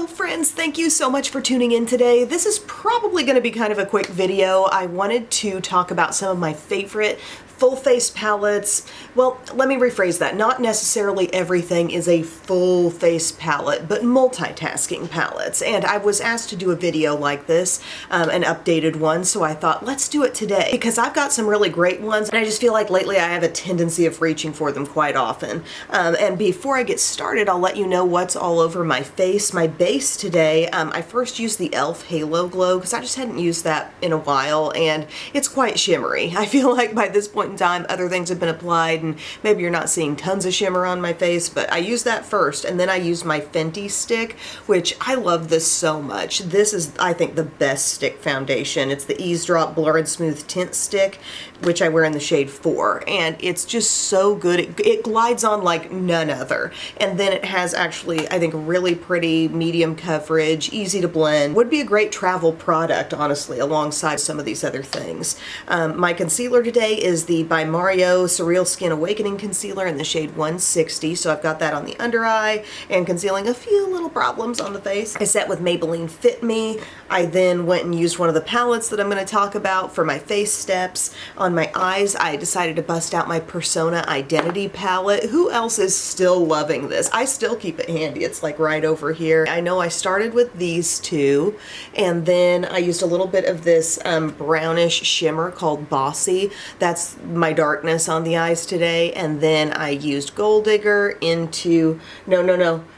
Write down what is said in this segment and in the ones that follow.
Hello friends, thank you so much for tuning in today. This is probably going to be kind of a quick video. I wanted to talk about some of my favorite full face palettes. Well, let me rephrase that. Not necessarily everything is a full face palette, but multitasking palettes. And I was asked to do a video like this, an updated one, so I thought let's do it today because I've got some really great ones and I just feel like lately I have a tendency of reaching for them quite often. And before I get started, I'll let you know what's all over my face. My base today, I first used the e.l.f. Halo Glow because I just hadn't used that in a while and it's quite shimmery. I feel like by this point in time other things have been applied and maybe you're not seeing tons of shimmer on my face, but I used that first and then I used my Fenty stick, which I love this so much. This is, I think, the best stick foundation. It's the Eavesdrop Blur and Smooth Tint Stick, which I wear in the shade 4, and it's just so good. It glides on like none other, and then it has actually, I think, really pretty medium coverage, easy to blend. Would be a great travel product, honestly, alongside some of these other things. My concealer today is the By Mario Surreal Skin Awakening Concealer in the shade 160, so I've got that on the under eye and concealing a few little problems on the face. I set with Maybelline Fit Me. I then went and used one of the palettes that I'm going to talk about for my face steps. On my eyes, I decided to bust out my Persona Identity palette. Who else is still loving this? I still keep it handy. It's like right over here. I know I started with these two, and then I used a little bit of this brownish shimmer called Bossy. That's my darkness on the eyes today. And then I used Gold Digger into,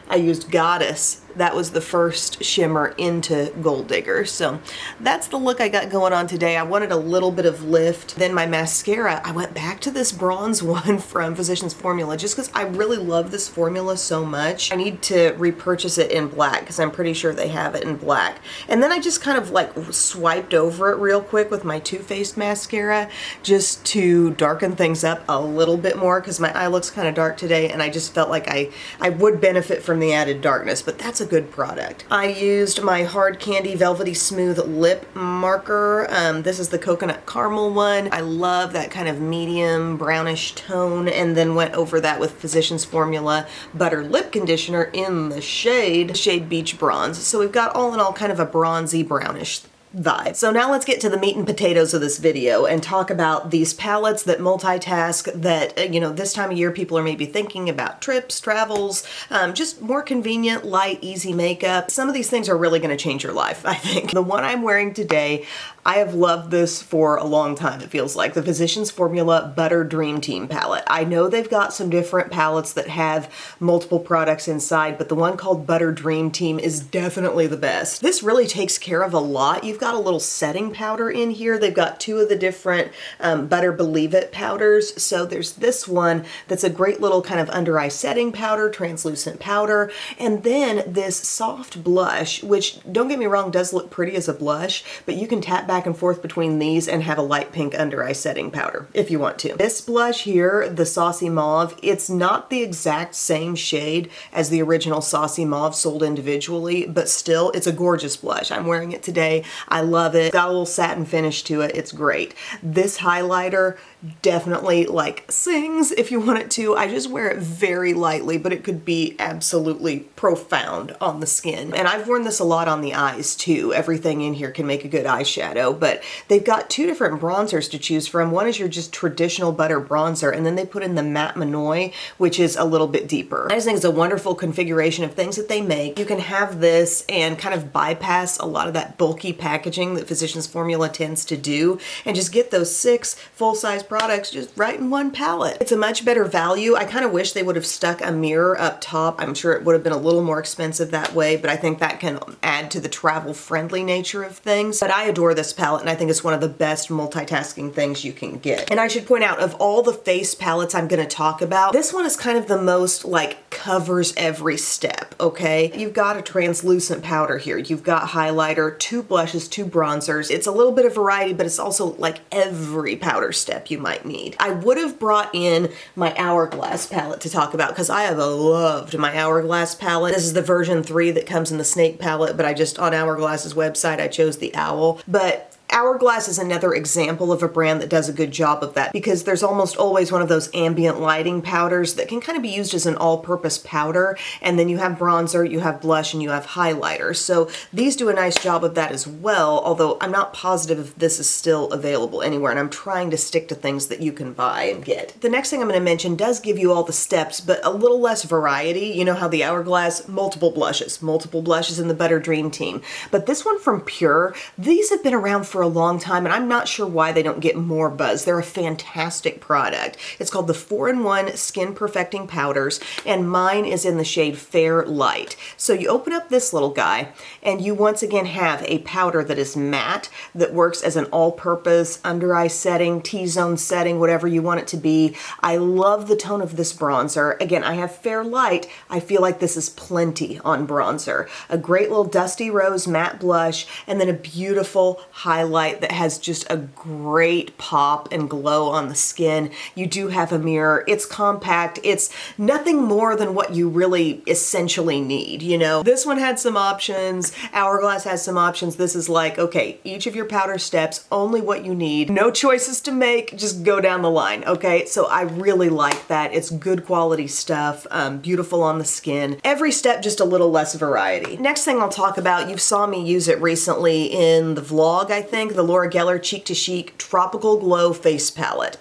I used Goddess. That was the first shimmer into Gold Digger. So that's the look I got going on today. I wanted a little bit of lift. Then my mascara, I went back to this bronze one from Physicians Formula just because I really love this formula so much. I need to repurchase it in black because I'm pretty sure they have it in black. And then I just kind of like swiped over it real quick with my Too Faced mascara just to darken things up a little bit more because my eye looks kind of dark today and I just felt like I would benefit from the added darkness, but that's a good product. I used my Hard Candy Velvety Smooth Lip Marker. This is the Coconut Caramel one. I love that kind of medium brownish tone, and then went over that with Physicians Formula Butter Lip Conditioner in the shade Beach Bronze. So we've got all in all kind of a bronzy brownish vibe. So now let's get to the meat and potatoes of this video and talk about these palettes that multitask that, you know, this time of year people are maybe thinking about trips, travels, just more convenient, light, easy makeup. Some of these things are really going to change your life, I think. The one I'm wearing today, I have loved this for a long time, it feels like. The Physicians Formula Butter Dream Team palette. I know they've got some different palettes that have multiple products inside, but the one called Butter Dream Team is definitely the best. This really takes care of a lot. You've got a little setting powder in here. They've got two of the different Butter Believe It powders. So there's this one that's a great little kind of under eye setting powder, translucent powder, and then this soft blush, which, don't get me wrong, does look pretty as a blush, but you can tap back and forth between these and have a light pink under eye setting powder if you want to. This blush here, the Saucy Mauve, it's not the exact same shade as the original Saucy Mauve sold individually, but still, it's a gorgeous blush. I'm wearing it today. I love it. It's got a little satin finish to it. It's great. This highlighter definitely like sings if you want it to. I just wear it very lightly, but it could be absolutely profound on the skin. And I've worn this a lot on the eyes too. Everything in here can make a good eyeshadow, but they've got two different bronzers to choose from. One is your just traditional butter bronzer, and then they put in the Matte Manoy, which is a little bit deeper. I just think it's a wonderful configuration of things that they make. You can have this and kind of bypass a lot of that bulky packaging that Physicians Formula tends to do and just get those 6 full-size products just right in one palette. It's a much better value. I kind of wish they would have stuck a mirror up top. I'm sure it would have been a little more expensive that way, but I think that can add to the travel-friendly nature of things. But I adore this palette, and I think it's one of the best multitasking things you can get. And I should point out, of all the face palettes I'm going to talk about, this one is kind of the most like covers every step, okay? You've got a translucent powder here. You've got highlighter, 2 blushes, 2 bronzers. It's a little bit of variety, but it's also like every powder step you might need. I would have brought in my Hourglass palette to talk about because I have loved my Hourglass palette. This is the version 3 that comes in the snake palette, but I just, on Hourglass's website, I chose the owl. But Hourglass is another example of a brand that does a good job of that because there's almost always one of those ambient lighting powders that can kind of be used as an all-purpose powder, and then you have bronzer, you have blush, and you have highlighter. So these do a nice job of that as well, although I'm not positive if this is still available anywhere, and I'm trying to stick to things that you can buy and get. The next thing I'm going to mention does give you all the steps, but a little less variety. You know how the Hourglass, multiple blushes in the Butter Dream Team. But this one from Pure, these have been around for a long time, and I'm not sure why they don't get more buzz. They're a fantastic product. It's called the 4-in-1 Skin Perfecting Powders, and mine is in the shade Fair Light. So you open up this little guy, and you once again have a powder that is matte, that works as an all-purpose under eye setting, T-zone setting, whatever you want it to be. I love the tone of this bronzer. Again, I have Fair Light. I feel like this is plenty on bronzer. A great little Dusty Rose matte blush, and then a beautiful highlight that has just a great pop and glow on the skin. You do have a mirror. It's compact. It's nothing more than what you really essentially need, you know? This one had some options. Hourglass has some options. This is like, okay, each of your powder steps, only what you need. No choices to make, just go down the line, okay? So I really like that. It's good quality stuff, beautiful on the skin. Every step, just a little less variety. Next thing I'll talk about, you saw me use it recently in the vlog, I think, the Laura Geller Cheek to Chic Tropical Glow Face Palette.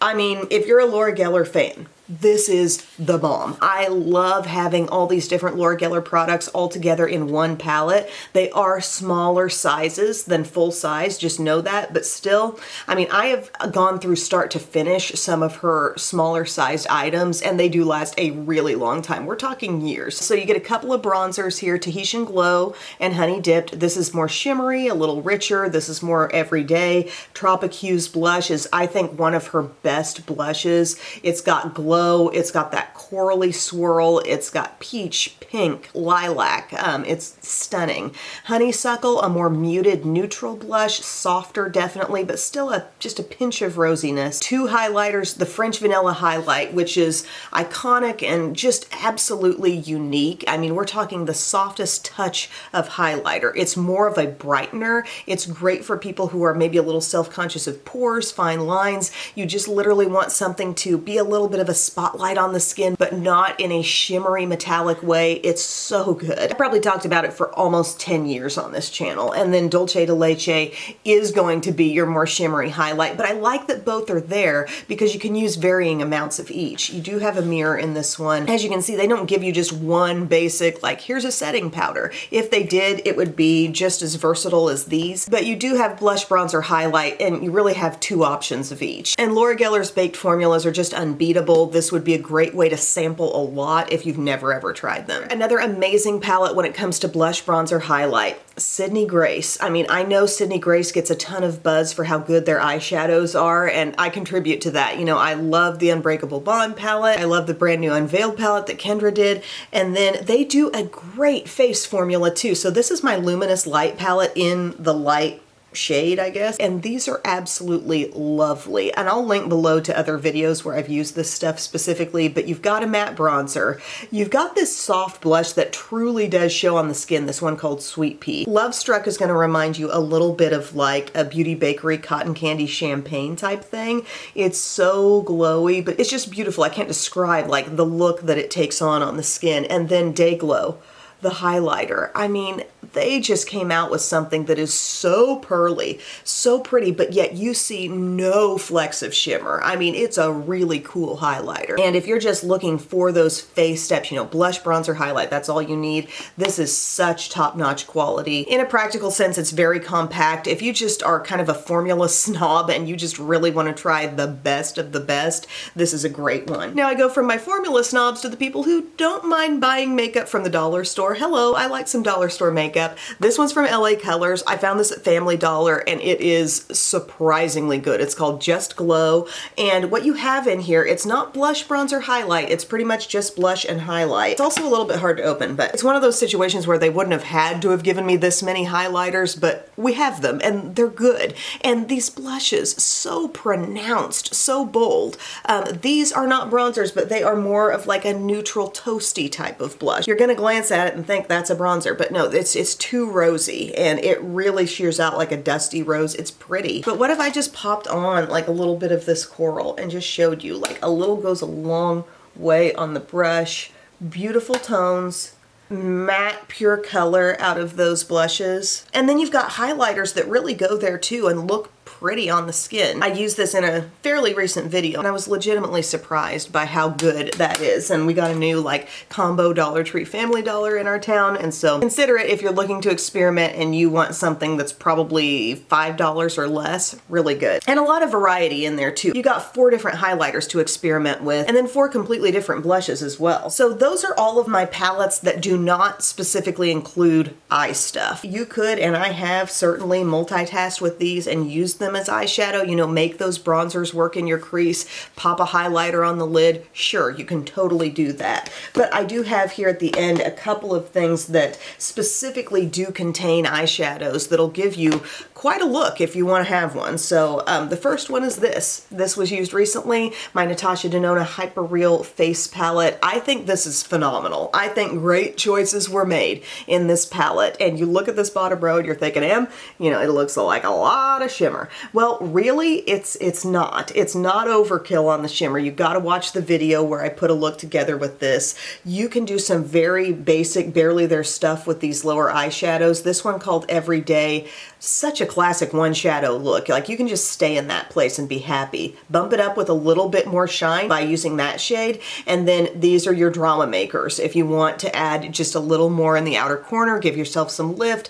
I mean, if you're a Laura Geller fan, this is the bomb. I love having all these different Laura Geller products all together in one palette. They are smaller sizes than full size, just know that, but still, I mean, I have gone through start to finish some of her smaller sized items, and they do last a really long time. We're talking years. So you get a couple of bronzers here, Tahitian Glow and Honey Dipped. This is more shimmery, a little richer. This is more everyday. Tropic Hues blush is, I think, one of her best blushes. It's got glow. It's got that corally swirl. It's got peach, pink, lilac. It's stunning. Honeysuckle, a more muted neutral blush, softer definitely, but still just a pinch of rosiness. Two highlighters, the French Vanilla Highlight, which is iconic and just absolutely unique. I mean, we're talking the softest touch of highlighter. It's more of a brightener. It's great for people who are maybe a little self-conscious of pores, fine lines. You just literally want something to be a little bit of a spotlight on the skin, but not in a shimmery metallic way. It's so good. I probably talked about it for almost 10 years on this channel. And then Dolce de Leche is going to be your more shimmery highlight, but I like that both are there because you can use varying amounts of each. You do have a mirror in this one. As you can see, they don't give you just one basic, like, here's a setting powder. If they did, it would be just as versatile as these, but you do have blush, bronzer, highlight, and you really have two options of each. And Laura Geller's baked formulas are just unbeatable. This would be a great way to sample a lot if you've never ever tried them. Another amazing palette when it comes to blush, bronzer, highlight. Sydney Grace. I mean, I know Sydney Grace gets a ton of buzz for how good their eyeshadows are, and I contribute to that. You know, I love the Unbreakable Bond palette. I love the brand new Unveiled palette that Kendra did, and then they do a great face formula too. So this is my Luminous Light palette in the light shade, I guess. And these are absolutely lovely. And I'll link below to other videos where I've used this stuff specifically, but you've got a matte bronzer. You've got this soft blush that truly does show on the skin, this one called Sweet Pea. Love Struck is going to remind you a little bit of like a Beauty Bakery cotton candy champagne type thing. It's so glowy, but it's just beautiful. I can't describe like the look that it takes on the skin. And then Day Glow, the highlighter. I mean, they just came out with something that is so pearly, so pretty, but yet you see no flecks of shimmer. I mean, it's a really cool highlighter. And if you're just looking for those face steps, you know, blush, bronzer, highlight, that's all you need. This is such top-notch quality. In a practical sense, it's very compact. If you just are kind of a formula snob and you just really want to try the best of the best, this is a great one. Now I go from my formula snobs to the people who don't mind buying makeup from the dollar store. Hello, I like some dollar store makeup. This one's from LA Colors. I found this at Family Dollar and it is surprisingly good. It's called Just Glow. And what you have in here, it's not blush, bronzer, highlight. It's pretty much just blush and highlight. It's also a little bit hard to open, but it's one of those situations where they wouldn't have had to have given me this many highlighters, but we have them and they're good. And these blushes, so pronounced, so bold. These are not bronzers, but they are more of like a neutral toasty type of blush. You're gonna glance at it and think that's a bronzer, but no, it's it's too rosy and it really shears out like a dusty rose. It's pretty. But what if I just popped on like a little bit of this coral and just showed you like a little goes a long way on the brush. Beautiful tones, matte pure color out of those blushes. And then you've got highlighters that really go there too and look pretty on the skin. I used this in a fairly recent video and I was legitimately surprised by how good that is. And we got a new like combo Dollar Tree Family Dollar in our town, and so consider it if you're looking to experiment and you want something that's probably $5 or less. Really good. And a lot of variety in there too. You got 4 different highlighters to experiment with and then 4 completely different blushes as well. So those are all of my palettes that do not specifically include eye stuff. You could, and I have certainly, multitasked with these and used them as eyeshadow, you know, make those bronzers work in your crease, pop a highlighter on the lid. Sure, you can totally do that. But I do have here at the end a couple of things that specifically do contain eyeshadows that'll give you quite a look if you want to have one. So the first one is this. This was used recently, my Natasha Denona Hyper Real Face Palette. I think this is phenomenal. I think great choices were made in this palette. And you look at this bottom row and you're thinking, you know, it looks like a lot of shimmer. Well, really, it's not. It's not overkill on the shimmer. You've got to watch the video where I put a look together with this. You can do some very basic, barely there stuff with these lower eyeshadows. This one called Everyday, such a classic one shadow look. Like you can just stay in that place and be happy. Bump it up with a little bit more shine by using that shade. And then these are your drama makers. If you want to add just a little more in the outer corner, give yourself some lift,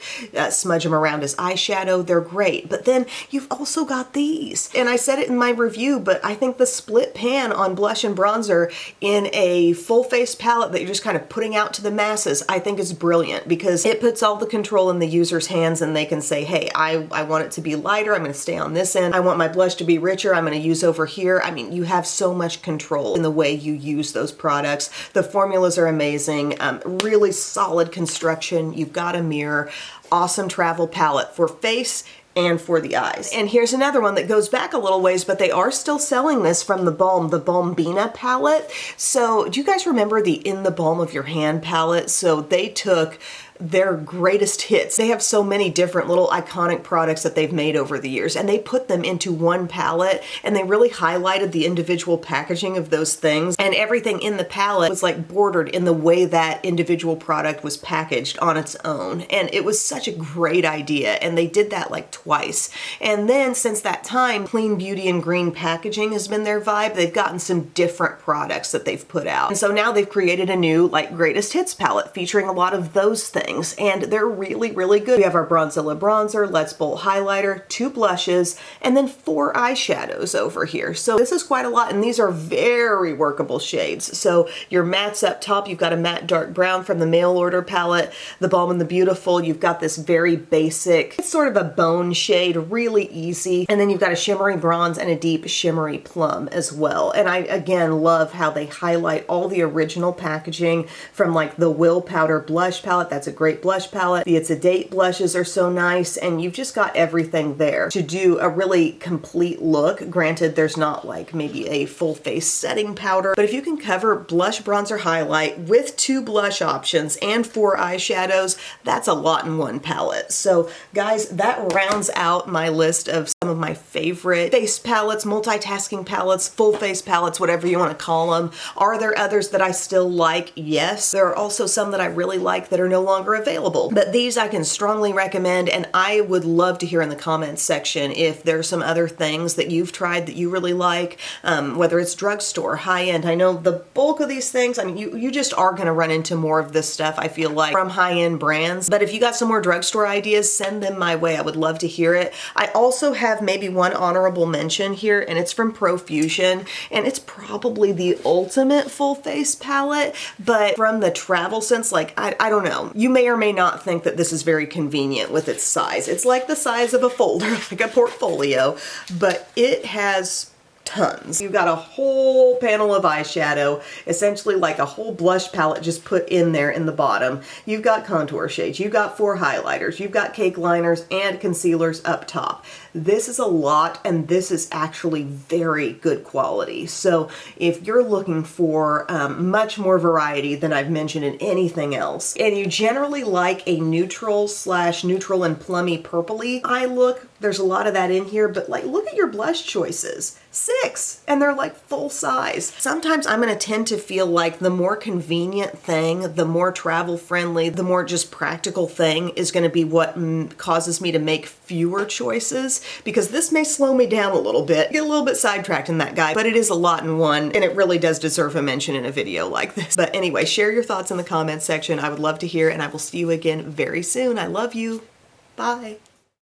smudge them around as eyeshadow, they're great. But then you've also got these. And I said it in my review, but I think the split pan on blush and bronzer in a full face palette that you're just kind of putting out to the masses, I think is brilliant because it puts all the control in the user's hands and they can say, hey, I want it to be lighter, I'm going to stay on this end. I want my blush to be richer, I'm going to use over here. I mean, you have so much control in the way you use those products. The formulas are amazing, really solid construction. You've got a mirror, awesome travel palette for face and for the eyes. And here's another one that goes back a little ways, but they are still selling this from the Balmbina palette. So do you guys remember the In the Balm of Your Hand palette? So they took their greatest hits. They have so many different little iconic products that they've made over the years, and they put them into one palette, and they really highlighted the individual packaging of those things, and everything in the palette was like bordered in the way that individual product was packaged on its own. And it was such a great idea, and they did that like twice. And then since that time, clean beauty and green packaging has been their vibe. They've gotten some different products that they've put out. And so now they've created a new like greatest hits palette featuring a lot of those things. And they're really, really good. We have our Bronzilla bronzer, Let's Bolt highlighter, 2 blushes, and then 4 eyeshadows over here. So this is quite a lot, and these are very workable shades. So your mattes up top, you've got a matte dark brown from the mail order palette, the Balm and the Beautiful, you've got this very basic, it's sort of a bone shade, really easy. And then you've got a shimmery bronze and a deep shimmery plum as well. And I, again, love how they highlight all the original packaging from like the Will Powder blush palette. That's a great blush palette. The It's a Date blushes are so nice, and you've just got everything there to do a really complete look. Granted, there's not like maybe a full face setting powder, but if you can cover blush, bronzer, highlight with 2 blush options and 4 eyeshadows, that's a lot in one palette. So guys, that rounds out my list of some of my favorite face palettes, multitasking palettes, full face palettes, whatever you want to call them. Are there others that I still like? Yes. There are also some that I really like that are no longer available. But these I can strongly recommend, and I would love to hear in the comments section if there's some other things that you've tried that you really like, whether it's drugstore, high-end. I know the bulk of these things, I mean, you just are going to run into more of this stuff, I feel like, from high-end brands. But if you got some more drugstore ideas, send them my way. I would love to hear it. I also have maybe one honorable mention here, and it's from Profusion, and it's probably the ultimate full face palette, but from the travel sense, like, I don't know. You may or may not think that this is very convenient with its size. It's like the size of a folder, like a portfolio, but it has tons. You've got a whole panel of eyeshadow, essentially like a whole blush palette just put in there in the bottom. You've got contour shades, you've got 4 highlighters, you've got cake liners and concealers up top. This is a lot, and this is actually very good quality. So if you're looking for much more variety than I've mentioned in anything else, and you generally like a neutral and plummy purpley eye look, there's a lot of that in here, but like, look at your blush choices. 6, and they're like full size. Sometimes I'm gonna tend to feel like the more convenient thing, the more travel friendly, the more just practical thing is gonna be what causes me to make fewer choices, because this may slow me down a little bit, get a little bit sidetracked in that guy, but it is a lot in one, and it really does deserve a mention in a video like this. But anyway, share your thoughts in the comments section. I would love to hear, and I will see you again very soon. I love you. Bye.